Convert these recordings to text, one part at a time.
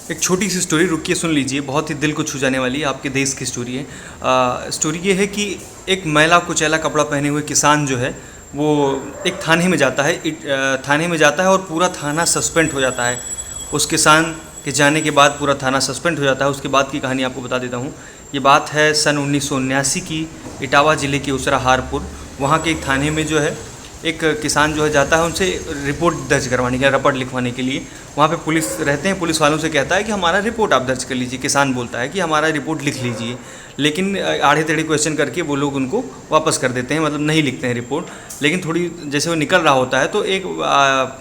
एक छोटी सी स्टोरी रुकिए सुन लीजिए, बहुत ही दिल को छू जाने वाली आपके देश की स्टोरी है। स्टोरी ये है कि एक मैला कुचैला कपड़ा पहने हुए किसान जो है वो एक थाने में जाता है। थाने में जाता है और पूरा थाना सस्पेंड हो जाता है। उस किसान के जाने के बाद पूरा थाना सस्पेंड हो जाता है। उसके बाद की कहानी आपको बता देता हूँ। ये बात है सन 1979 की, इटावा ज़िले के उसराहारपुर। वहाँ के एक थाने में जो है एक किसान जो है जाता है उनसे रिपोर्ट दर्ज करवाने के लिए, रपट लिखवाने के लिए। वहाँ पे पुलिस रहते हैं, पुलिस वालों से कहता है कि हमारा रिपोर्ट आप दर्ज कर लीजिए। किसान बोलता है कि हमारा रिपोर्ट लिख लीजिए, लेकिन आड़े टेढ़े क्वेश्चन करके वो लोग उनको वापस कर देते हैं, मतलब नहीं लिखते हैं रिपोर्ट। लेकिन थोड़ी जैसे वो निकल रहा होता है तो एक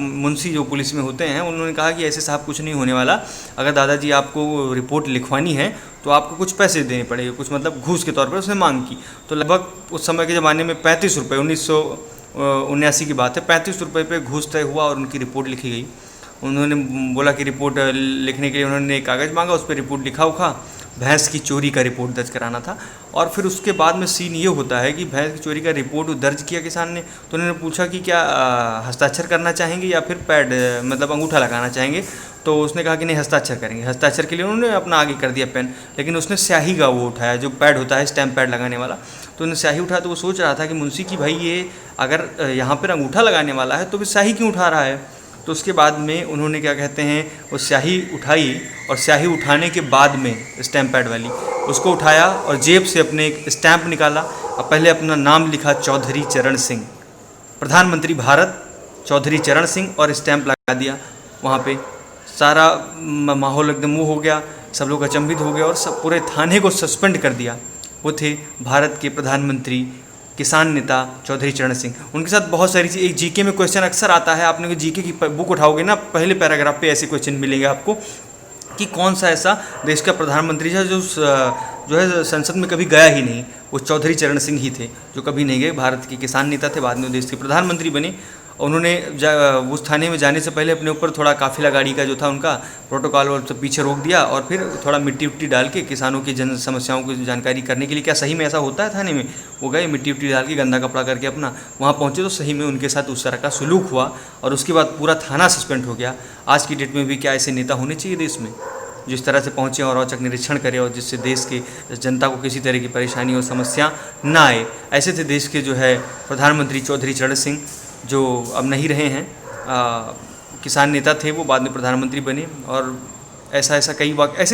मुंशी जो पुलिस में होते हैं उन्होंने कहा कि ऐसे साहब कुछ नहीं होने वाला, अगर दादाजी आपको रिपोर्ट लिखवानी है तो आपको कुछ पैसे देने पड़ेंगे, कुछ मतलब घूस के तौर पर उसने मांग की। तो लगभग उस समय के ज़माने में 35 रुपये, 1979 की बात है, 35 रुपये पे घूस तय हुआ और उनकी रिपोर्ट लिखी गई। उन्होंने बोला कि रिपोर्ट लिखने के लिए उन्होंने एक कागज़ मांगा, उस पर रिपोर्ट लिखा उखा, भैंस की चोरी का रिपोर्ट दर्ज कराना था। और फिर उसके बाद में सीन ये होता है कि भैंस की चोरी का रिपोर्ट दर्ज किया किसान ने, तो उन्होंने पूछा कि क्या हस्ताक्षर करना चाहेंगे या फिर पैड मतलब अंगूठा लगाना चाहेंगे। तो उसने कहा कि नहीं, हस्ताक्षर करेंगे। हस्ताक्षर के लिए उन्होंने अपना आगे कर दिया पेन, लेकिन उसने स्याही का वो उठाया, जो पैड होता है स्टैम्प पैड लगाने वाला। तो उन्होंने स्याही उठाया तो वो सोच रहा था कि मुंशी की भाई ये अगर यहाँ पर अंगूठा लगाने वाला है तो फिर स्याही क्यों उठा रहा है। तो उसके बाद में उन्होंने क्या कहते हैं, वो स्याही उठाई और स्याही उठाने के बाद में स्टैम्प पैड वाली उसको उठाया और जेब से अपने एक स्टैम्प निकाला और पहले अपना नाम लिखा, चौधरी चरण सिंह, प्रधानमंत्री भारत चौधरी चरण सिंह, और स्टैम्प लगा दिया। वहाँ पे सारा माहौल एकदम वो हो गया, सब लोग अचंभित हो गए और सब पूरे थाने को सस्पेंड कर दिया। वो थे भारत के प्रधानमंत्री किसान नेता चौधरी चरण सिंह। उनके साथ बहुत सारी चीज़, एक जीके में क्वेश्चन अक्सर आता है, आपने जीके की बुक उठाओगे ना, पहले पैराग्राफ पे ऐसे क्वेश्चन मिलेंगे आपको कि कौन सा ऐसा देश का प्रधानमंत्री है जो है संसद में कभी गया ही नहीं। वो चौधरी चरण सिंह ही थे जो कभी नहीं गए, भारत के किसान नेता थे, बाद में देश के प्रधानमंत्री बने। उन्होंने उस थाने में जाने से पहले अपने ऊपर थोड़ा काफिला गाड़ी का जो था उनका प्रोटोकॉल और सब पीछे रोक दिया और फिर थोड़ा मिट्टी उट्टी डाल के किसानों की जन समस्याओं की जानकारी करने के लिए, क्या सही में ऐसा होता है थाने में, वो गए मिट्टी उट्टी डाल के गंदा कपड़ा करके अपना वहाँ पहुँचे तो सही में उनके साथ उस तरह का सलूक हुआ और उसके बाद पूरा थाना सस्पेंड हो गया। आज की डेट में भी क्या ऐसे नेता होने चाहिए देश में जिस तरह से पहुँचे और औचक निरीक्षण करें और जिससे देश की जनता को किसी तरह की परेशानी और समस्या ना आए। ऐसे थे देश के जो है प्रधानमंत्री चौधरी चरण सिंह, जो अब नहीं रहे हैं। किसान नेता थे वो, बाद में प्रधानमंत्री बने। और ऐसे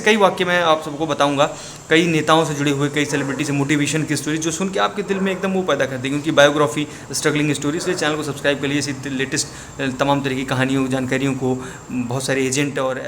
कई वाक्य मैं आप सबको बताऊंगा, कई नेताओं से जुड़े हुए, कई सेलिब्रिटी से मोटिवेशन की स्टोरी जो सुन के आपके दिल में एकदम वो पैदा कर देगी, उनकी बायोग्राफी, स्ट्रगलिंग स्टोरी। इसलिए चैनल को सब्सक्राइब कर लीजिए, इसी लेटेस्ट तमाम तरह की कहानियों, जानकारियों को बहुत सारे एजेंट और